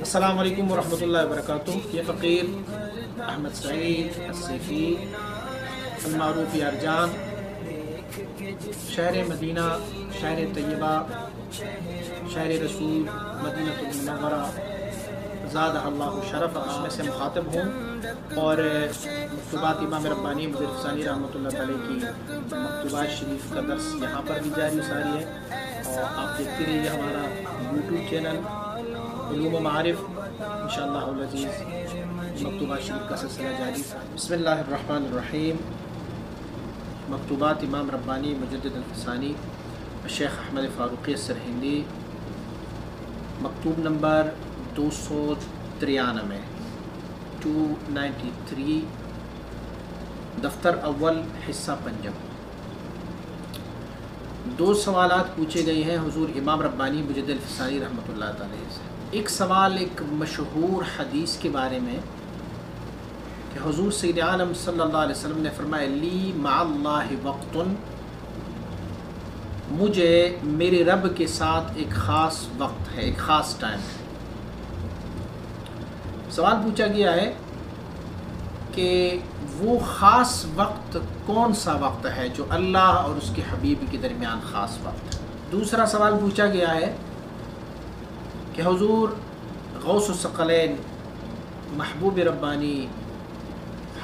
السلام علیکم ورحمۃ اللہ وبرکاتہ۔ یہ فقیر احمد سعید السیفی المعروف یارجان، شہر مدینہ، شہر طیبہ، شہر رسول، مدینہ المنورہ، زادہ اللہ شرف، اس میں سے مخاطب ہوں اور مکتوبات امام ربانی مظہر افسانی رحمۃ اللہ علیہ کی مکتوبات شریف کا درس یہاں پر بھی جاری ساری ہے، اور آپ دیکھتے رہیے ہمارا یوٹیوب چینل علوم و معارف، انشاءاللہ العزیز مکتوبات شریف کا سلسلہ جاری۔ بسم اللہ الرحمن الرحیم۔ مکتوبات امام ربانی مجدد الفسانی شیخ احمد فاروقی سرہندی، مکتوب نمبر 293 293، دفتر اول، حصہ پنجم۔ دو سوالات پوچھے گئے ہیں حضور امام ربانی مجدد الفسانی رحمۃ اللہ تعالی سے۔ ایک سوال ایک مشہور حدیث کے بارے میں کہ حضور سید عالم صلی اللہ علیہ وسلم نے فرمایا لی مع اللہ وقت، مجھے میرے رب کے ساتھ ایک خاص وقت ہے، ایک خاص ٹائم ہے۔ سوال پوچھا گیا ہے کہ وہ خاص وقت کون سا وقت ہے جو اللہ اور اس کے حبیب کے درمیان خاص وقت ہے۔ دوسرا سوال پوچھا گیا ہے کہ حضور غوث الثقلین محبوب ربانی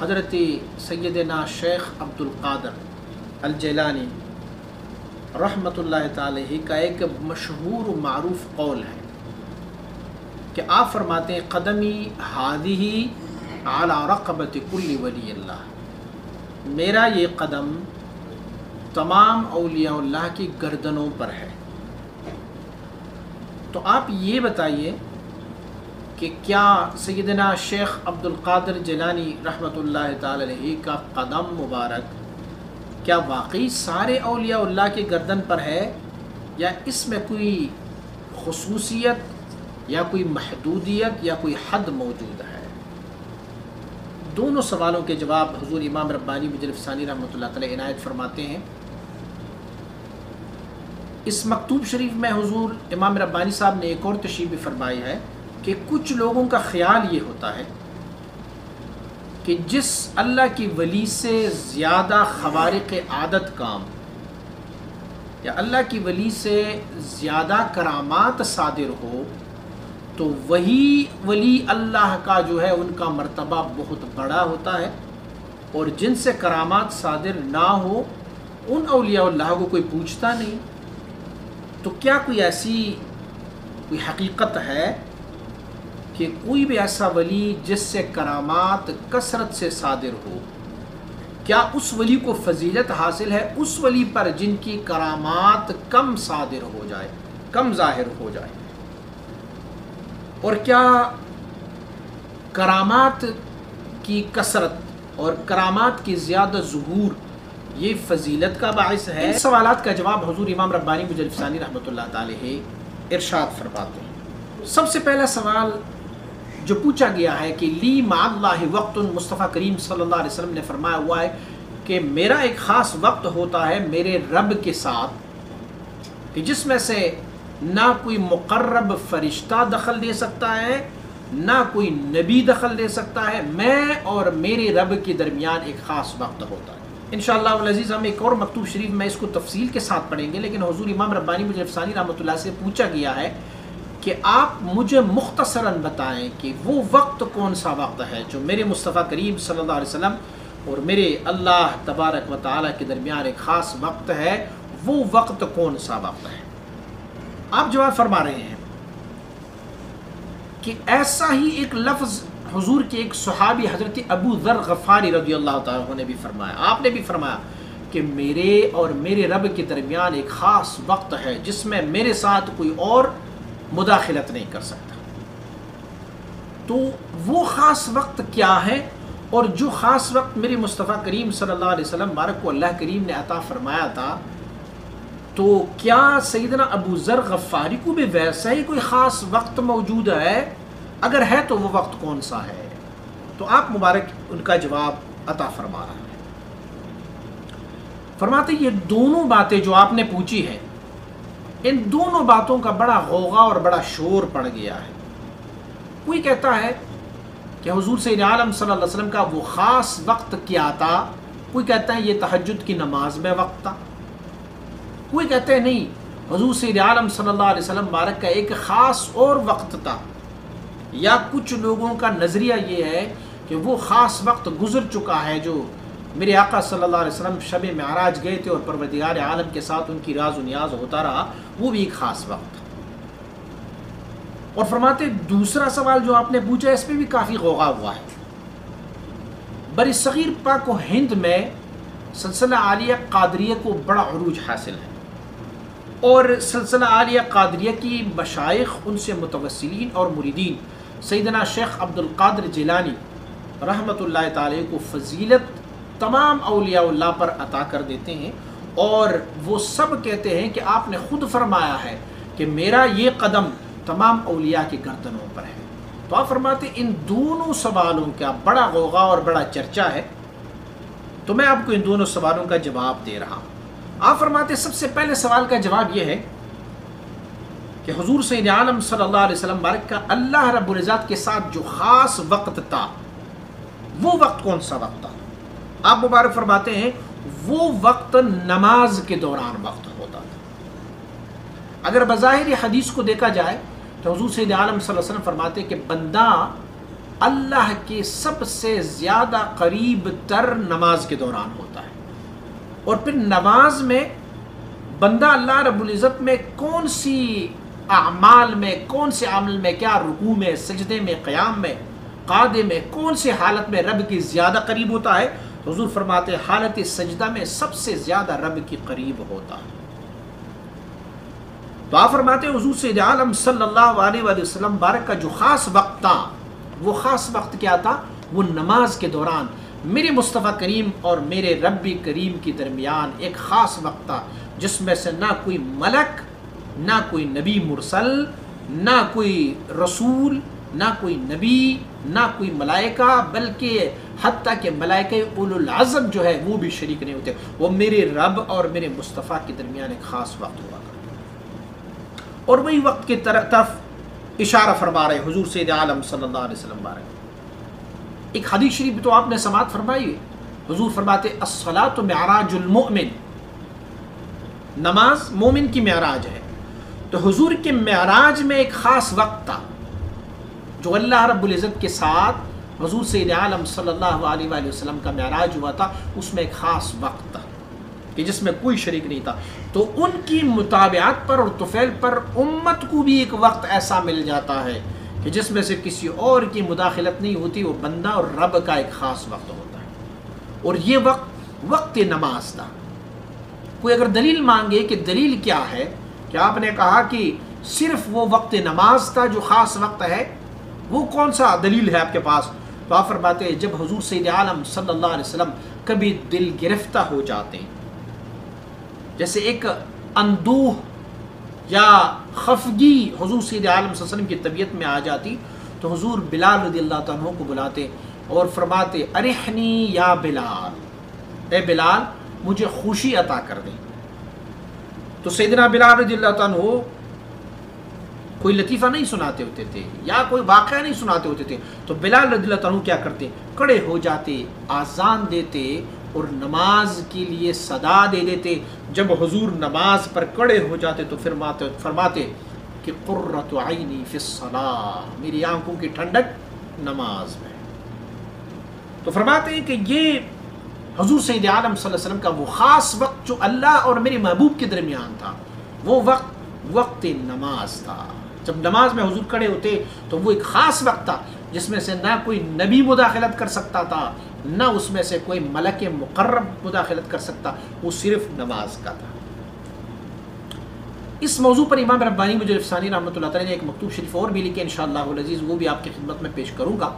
حضرت سیدنا شیخ عبد القادر الجیلانی رحمۃ اللہ تعالی کا ایک مشہور و معروف قول ہے کہ آپ فرماتے ہیں قدمی ہادی علی رقبۃ کل ولی اللہ، میرا یہ قدم تمام اولیاء اللہ کی گردنوں پر ہے۔ تو آپ یہ بتائیے کہ کیا سیدنا شیخ عبد القادر جیلانی رحمۃ اللہ تعالی علیہ کا قدم مبارک کیا واقعی سارے اولیاء اللہ کے گردن پر ہے، یا اس میں کوئی خصوصیت یا کوئی محدودیت یا کوئی حد موجود ہے؟ دونوں سوالوں کے جواب حضور امام ربانی مجدد الفسانی رحمۃ اللہ تعالی عنایت فرماتے ہیں۔ اس مکتوب شریف میں حضور امام ربانی صاحب نے ایک اور تشریح بھی فرمائی ہے کہ کچھ لوگوں کا خیال یہ ہوتا ہے کہ جس اللہ کی ولی سے زیادہ خوارق عادت کام یا اللہ کی ولی سے زیادہ کرامات صادر ہو تو وہی ولی اللہ کا جو ہے ان کا مرتبہ بہت بڑا ہوتا ہے، اور جن سے کرامات صادر نہ ہو ان اولیاء اللہ کو کوئی پوچھتا نہیں۔ تو کیا کوئی ایسی کوئی حقیقت ہے کہ کوئی بھی ایسا ولی جس سے کرامات کثرت سے صادر ہو، کیا اس ولی کو فضیلت حاصل ہے اس ولی پر جن کی کرامات کم صادر ہو جائے، کم ظاہر ہو جائے؟ اور کیا کرامات کی کثرت اور کرامات کی زیادہ ظہور یہ فضیلت کا باعث ہے؟ ان سوالات کا جواب حضور امام ربانی مجدد الفسانی رحمۃ اللہ تعالی ارشاد فرماتے ہیں۔ سب سے پہلا سوال جو پوچھا گیا ہے کہ لی مع اللہ وقت، مصطفیٰ کریم صلی اللہ علیہ وسلم نے فرمایا ہوا ہے کہ میرا ایک خاص وقت ہوتا ہے میرے رب کے ساتھ کہ جس میں سے نہ کوئی مقرب فرشتہ دخل دے سکتا ہے، نہ کوئی نبی دخل دے سکتا ہے، میں اور میرے رب کے درمیان ایک خاص وقت ہوتا ہے۔ انشاءاللہ العزیز ہم ایک اور مکتوب شریف میں اس کو تفصیل کے ساتھ پڑھیں گے، لیکن حضور امام ربانی مجدد الفسانی رحمۃ اللہ سے پوچھا گیا ہے کہ آپ مجھے مختصراً بتائیں کہ وہ وقت کون سا وقت ہے جو میرے مصطفیٰ کریم صلی اللہ علیہ وسلم اور میرے اللہ تبارک و تعالیٰ کے درمیان ایک خاص وقت ہے، وہ وقت کون سا وقت ہے؟ آپ جواب فرما رہے ہیں کہ ایسا ہی ایک لفظ حضور کے ایک صحابی حضرت ابو ذر غفاری رضی اللہ تعالیٰ عنہ نے بھی فرمایا۔ آپ نے بھی فرمایا کہ میرے اور میرے رب کے درمیان ایک خاص وقت ہے جس میں میرے ساتھ کوئی اور مداخلت نہیں کر سکتا۔ تو وہ خاص وقت کیا ہے، اور جو خاص وقت میرے مصطفیٰ کریم صلی اللہ علیہ وسلم بارک کو اللہ کریم نے عطا فرمایا تھا، تو کیا سیدنا ابو ذر غفاری کو بھی ویسا ہی کوئی خاص وقت موجود ہے؟ اگر ہے تو وہ وقت کون سا ہے؟ تو آپ مبارک ان کا جواب عطا فرما رہا ہے۔ فرماتے یہ دونوں باتیں جو آپ نے پوچھی ہیں، ان دونوں باتوں کا بڑا غوغا اور بڑا شور پڑ گیا ہے، کوئی کہتا ہے کہ حضور سید عالم صلی اللہ علیہ وسلم کا وہ خاص وقت کیا تھا، کوئی کہتا ہے یہ تہجد کی نماز میں وقت تھا، کوئی کہتے ہیں نہیں حضور سید عالم صلی اللہ علیہ وسلم مبارک کا ایک خاص اور وقت تھا، یا کچھ لوگوں کا نظریہ یہ ہے کہ وہ خاص وقت گزر چکا ہے جو میرے آقا صلی اللہ علیہ وسلم شب معراج گئے تھے اور پروردگار عالم کے ساتھ ان کی راز و نیاز ہوتا رہا، وہ بھی ایک خاص وقت تھا۔ اور فرماتے دوسرا سوال جو آپ نے پوچھا اس پہ بھی کافی غوغا ہوا ہے۔ بر صغیر پاک و ہند میں سلسلہ عالیہ قادریہ کو بڑا عروج حاصل ہے، اور سلسلہ عالیہ قادریہ کی مشائخ، ان سے متوسلین اور مریدین سیدنا شیخ عبد القادر جیلانی رحمۃ اللہ تعالی کو فضیلت تمام اولیاء اللہ پر عطا کر دیتے ہیں، اور وہ سب کہتے ہیں کہ آپ نے خود فرمایا ہے کہ میرا یہ قدم تمام اولیاء کی گردنوں پر ہے۔ تو آپ فرماتے ان دونوں سوالوں کا بڑا غوغا اور بڑا چرچا ہے، تو میں آپ کو ان دونوں سوالوں کا جواب دے رہا ہوں۔ آپ فرماتے سب سے پہلے سوال کا جواب یہ ہے کہ حضور سید عالم صلی اللہ علیہ وسلم مبارک کا اللہ رب العزت کے ساتھ جو خاص وقت تھا، وہ وقت کون سا وقت تھا؟ آپ مبارک فرماتے ہیں وہ وقت نماز کے دوران وقت ہوتا تھا۔ اگر بظاہر حدیث کو دیکھا جائے تو حضور سید عالم صلی اللہ علیہ وسلم فرماتے کہ بندہ اللہ کے سب سے زیادہ قریب تر نماز کے دوران ہوتا ہے، اور پھر نماز میں بندہ اللہ رب العزت میں کون سی اعمال میں، کون سے عمل میں، کیا رکوع میں، سجدے میں، قیام میں، قعدے میں، کون سے حالت میں رب کی زیادہ قریب ہوتا ہے؟ حضور فرماتے حالت سجدہ میں سب سے زیادہ رب کی قریب ہوتا ہے۔ تو آپ فرماتے حضور سید عالم صلی اللہ علیہ وآلہ وسلم بارک کا جو خاص وقت تھا، وہ خاص وقت کیا تھا؟ وہ نماز کے دوران میرے مصطفیٰ کریم اور میرے رب کریم کے درمیان ایک خاص وقت تھا، جس میں سے نہ کوئی ملک، نہ کوئی نبی مرسل، نہ کوئی رسول، نہ کوئی نبی، نہ کوئی ملائکہ، بلکہ حتیٰ کہ ملائکہ اولو العزم جو ہے وہ بھی شریک نہیں ہوتے، وہ میرے رب اور میرے مصطفیٰ کے درمیان ایک خاص وقت ہوا کرتا۔ اور وہی وقت کی طرف اشارہ فرما رہے حضور سید عالم صلی اللہ علیہ وسلم بارے۔ ایک حدیث شریف تو آپ نے سماعت فرمائی ہے، حضور فرماتے الصلاۃ معراج المؤمن، نماز مومن کی معراج ہے۔ تو حضور کے معراج میں ایک خاص وقت تھا جو اللہ رب العزت کے ساتھ حضور سید عالم صلی اللہ علیہ وآلہ وسلم کا معراج ہوا تھا، اس میں ایک خاص وقت تھا کہ جس میں کوئی شریک نہیں تھا۔ تو ان کی متابعت پر اور طفیل پر امت کو بھی ایک وقت ایسا مل جاتا ہے کہ جس میں سے کسی اور کی مداخلت نہیں ہوتی، وہ بندہ اور رب کا ایک خاص وقت ہوتا ہے، اور یہ وقت نماز تھا۔ کوئی اگر دلیل مانگے کہ دلیل کیا ہے کہ آپ نے کہا کہ صرف وہ وقت نماز تھا جو خاص وقت ہے، وہ کون سا دلیل ہے آپ کے پاس؟ تو آپ فرماتے ہیں جب حضور سید عالم صلی اللہ علیہ وسلم کبھی دل گرفتہ ہو جاتے ہیں، جیسے ایک اندوہ یا خفگی حضور سید عالم صلی اللہ علیہ وسلم کی طبیعت میں آ جاتی، تو حضور بلال رضی اللہ عنہ کو بلاتے اور فرماتے ارحنی یا بلال، اے بلال مجھے خوشی عطا کر دیں۔ تو سیدنا بلال رضی اللہ عنہ کوئی لطیفہ نہیں سناتے ہوتے تھے یا کوئی واقعہ نہیں سناتے ہوتے تھے، تو بلال رضی اللہ عنہ کیا کرتے؟ کھڑے ہو جاتے، آذان دیتے اور نماز کے لیے صدا دے دیتے۔ جب حضور نماز پر کھڑے ہو جاتے تو فرماتے کہ قرۃ عینی فی الصلاۃ، میری آنکھوں کی ٹھنڈک نماز میں۔ تو فرماتے ہیں کہ یہ حضور سید عالم صلی اللہ علیہ وسلم کا وہ خاص وقت جو اللہ اور میرے محبوب کے درمیان تھا، وہ وقت نماز تھا۔ جب نماز میں حضور کھڑے ہوتے تو وہ ایک خاص وقت تھا جس میں سے نہ کوئی نبی مداخلت کر سکتا تھا، نہ اس میں سے کوئی ملک مقرب مداخلت کر سکتا، وہ صرف نماز کا تھا۔ اس موضوع پر امام ربانی مجلس ثانی رحمۃ اللہ تعالی نے ایک مکتوب شریف اور بھی لکھے، انشاءاللہ العزیز وہ بھی آپ کی خدمت میں پیش کروں گا،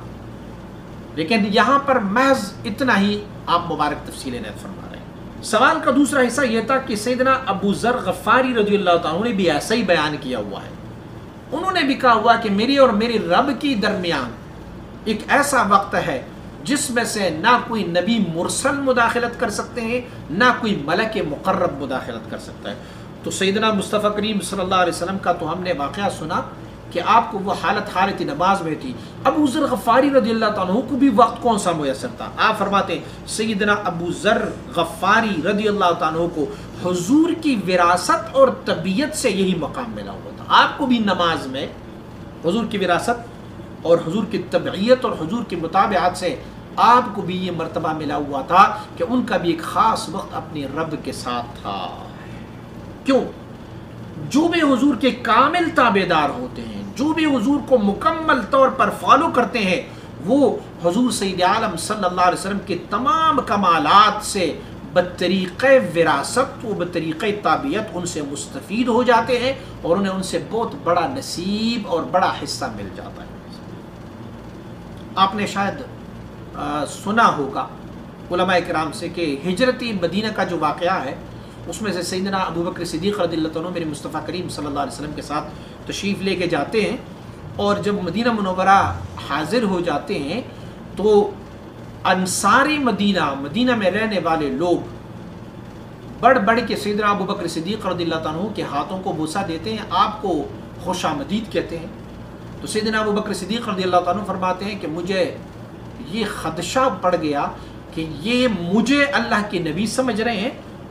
لیکن یہاں پر محض اتنا ہی آپ مبارک تفصیل عنایت فرما رہے ہیں۔ سوال کا دوسرا حصہ یہ تھا کہ سیدنا ابو ذر غفاری رضی اللہ عنہ نے بھی ایسا ہی بیان کیا ہوا ہے، انہوں نے بھی کہا ہوا کہ میری اور میری رب کی درمیان ایک ایسا وقت ہے جس میں سے نہ کوئی نبی مرسل مداخلت کر سکتے ہیں، نہ کوئی ملک مقرب مداخلت کر سکتا ہے۔ تو سیدنا مصطفیٰ کریم صلی اللہ علیہ وسلم کا تو ہم نے واقعہ سنا کہ آپ کو وہ حالت نماز میں تھی۔ ابو ذر غفاری رضی اللہ تعالیٰ عنہ کو بھی وقت کون سا میسر تھا؟ آپ فرماتے ہیں سیدنا ابو ذر غفاری رضی اللہ تعالیٰ عنہ کو حضور کی وراثت اور طبیعت سے یہی مقام ملا ہوا تھا۔ آپ کو بھی نماز میں حضور کی وراثت اور حضور کی طبیعت اور حضور کی مطابعت سے آپ کو بھی یہ مرتبہ ملا ہوا تھا کہ ان کا بھی ایک خاص وقت اپنے رب کے ساتھ تھا۔ کیوں؟ جو بھی حضور کے کامل تابعدار ہوتے ہیں، جو بھی حضور کو مکمل طور پر فالو کرتے ہیں، وہ حضور سید عالم صلی اللہ علیہ وسلم کے تمام کمالات سے بطریقہ وراثت و بطریقہ تابعیت ان سے مستفید ہو جاتے ہیں، اور انہیں ان سے بہت بڑا نصیب اور بڑا حصہ مل جاتا ہے۔ آپ نے شاید سنا ہوگا علماء کرام سے کہ ہجرت مدینہ کا جو واقعہ ہے، اس میں سے سیدنا ابو بکر صدیق رضی اللہ عنہ میرے مصطفیٰ کریم صلی اللہ علیہ وسلم کے ساتھ تشریف لے کے جاتے ہیں، اور جب مدینہ منورہ حاضر ہو جاتے ہیں تو انصاری مدینہ میں رہنے والے لوگ بڑھ بڑھ کے سیدنا ابو بکر صدیق رضی اللہ عنہ کے ہاتھوں کو بوسہ دیتے ہیں، آپ کو خوش آمدید کہتے ہیں۔ تو سیدنا ابو بکر صدیق رضی اللہ عنہ فرماتے ہیں کہ مجھے یہ خدشہ پڑ گیا کہ یہ مجھے اللہ کے نبی سمجھ رہے ہیں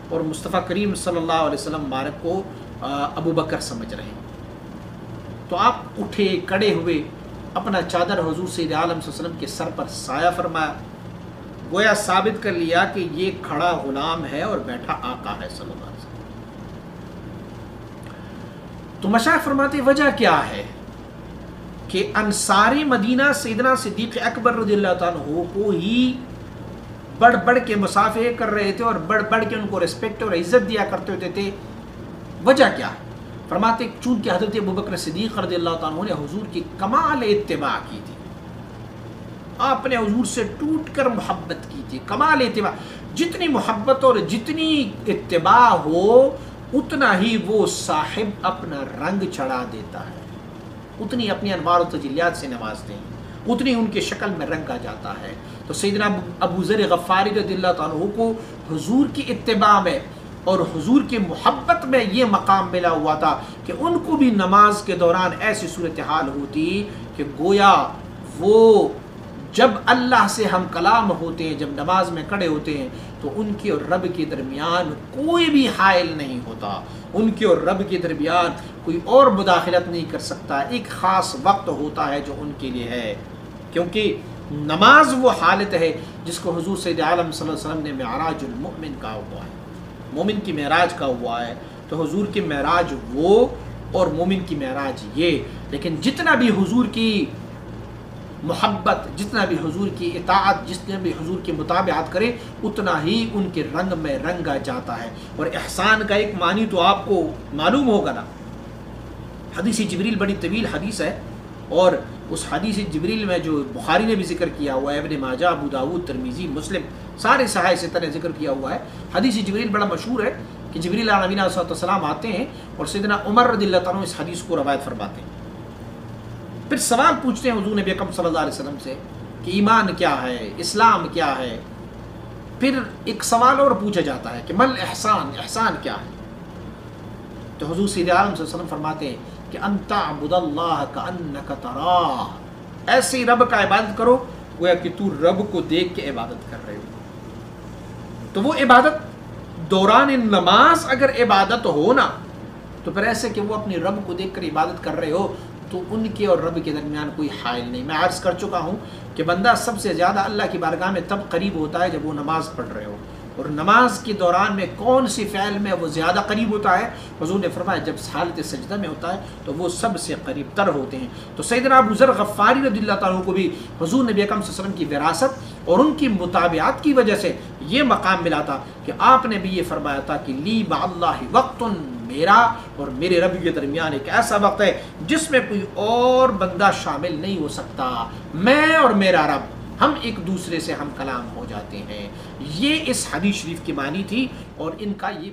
اور مصطفیٰ کریم صلی اللہ علیہ وسلم مبارک کو ابو بکر سمجھ رہے ہیں۔ تو آپ اٹھے کڑے ہوئے، اپنا چادر حضور سید عالم صلی اللہ علیہ وسلم کے سر پر سایہ فرمایا، گویا ثابت کر لیا کہ یہ کھڑا غلام ہے اور بیٹھا آقا ہے صلی اللہ علیہ وسلم۔ تو مشائخ فرماتے وجہ کیا ہے کہ انصاری مدینہ سیدنا صدیق اکبر رضی اللہ تعالیٰ عنہ کو ہی بڑھ بڑھ کے مصافحے کر رہے تھے اور بڑھ بڑھ کے ان کو رسپیکٹ اور عزت دیا کرتے ہوتے تھے۔ وجہ کیا ہے؟ فرماتے چونکہ حضرت ابوبکر صدیق رضی اللہ تعالیٰ عنہ نے حضور کی کمال اتباع کی تھی، آپ نے حضور سے ٹوٹ کر محبت کی تھی، کمال اتباع۔ جتنی محبت اور جتنی اتباع ہو اتنا ہی وہ صاحب اپنا رنگ چڑھا دیتا ہے، اتنی اپنی انوار و تجلیات سے نوازتے ہیں، اتنی ان کی شکل میں رنگ آ جاتا ہے۔ تو سیدنا ابو ذر غفاری رضی اللہ تعالیٰ عنہ کو حضور کی اتباع میں اور حضور کی محبت میں یہ مقام ملا ہوا تھا کہ ان کو بھی نماز کے دوران ایسی صورتحال ہوتی کہ گویا وہ جب اللہ سے ہم کلام ہوتے ہیں، جب نماز میں کھڑے ہوتے ہیں تو ان کی اور رب کے درمیان کوئی بھی حائل نہیں ہوتا، ان کے اور رب کے درمیان کوئی اور مداخلت نہیں کر سکتا۔ ایک خاص وقت ہوتا ہے جو ان کے لیے ہے، کیونکہ نماز وہ حالت ہے جس کو حضور سید عالم صلی اللہ علیہ وسلم نے معراج المؤمن کہا ہوا ہے، مومن کی معراج کا ہوا ہے۔ تو حضور کی معراج وہ اور مومن کی معراج یہ، لیکن جتنا بھی حضور کی محبت، جتنا بھی حضور کی اطاعت، جتنا بھی حضور کی مطابعت کرے اتنا ہی ان کے رنگ میں رنگا جاتا ہے۔ اور احسان کا ایک معنی تو آپ کو معلوم ہوگا نا، حدیث جبریل بڑی طویل حدیث ہے، اور اس حدیث جبریل میں جو بخاری نے بھی ذکر کیا ہوا ہے، ابن ماجہ، ابو داؤد، ترمذی، مسلم، سارے صحاح سے طرح ذکر کیا ہوا ہے۔ حدیث جبریل بڑا مشہور ہے کہ جبریل علیہ نبینا صلی اللہ علیہ وسلم آتے ہیں اور سیدنا عمر رضی اللہ عنہ اس حدیث کو روایت فرماتے ہیں، پھر سوال پوچھتے ہیں حضور نبی اکرم صلی اللہ علیہ وسلم سے کہ ایمان کیا ہے، اسلام کیا ہے۔ پھر ایک سوال اور پوچھا جاتا ہے کہ مل احسان، احسان کیا ہے؟ تو حضور سید عالم صلی اللہ علیہ وسلم فرماتے ہیں کہ ان تعبد اللہ کأنک تراہ، ایسی رب کا عبادت کرو گویا کہ تو رب کو دیکھ کے عبادت کر رہے ہو۔ تو وہ عبادت دوران نماز اگر عبادت ہو نا، تو پھر ایسے کہ وہ اپنے رب کو دیکھ کر عبادت کر رہے ہو تو ان کے اور رب کے درمیان کوئی حائل نہیں۔ میں عرض کر چکا ہوں کہ بندہ سب سے زیادہ اللہ کی بارگاہ میں تب قریب ہوتا ہے جب وہ نماز پڑھ رہے ہو، اور نماز کے دوران میں کون سی فعل میں وہ زیادہ قریب ہوتا ہے؟ حضور نے فرمایا جب حالت سجدہ میں ہوتا ہے تو وہ سب سے قریب تر ہوتے ہیں۔ تو سیدنا ابو ذر غفاری رضی اللہ تعالیٰ عنہ کو بھی حضور نبی اکرم صلی اللہ علیہ وسلم کی وراثت اور ان کی مطابعات کی وجہ سے یہ مقام ملا تھا کہ آپ نے بھی یہ فرمایا تھا کہ لی با اللہ وقت، میرا اور میرے رب کے درمیان ایک ایسا وقت ہے جس میں کوئی اور بندہ شامل نہیں ہو سکتا، میں اور میرا رب ہم ایک دوسرے سے ہم کلام ہو جاتے ہیں۔ یہ اس حدیث شریف کی معنی تھی اور ان کا یہ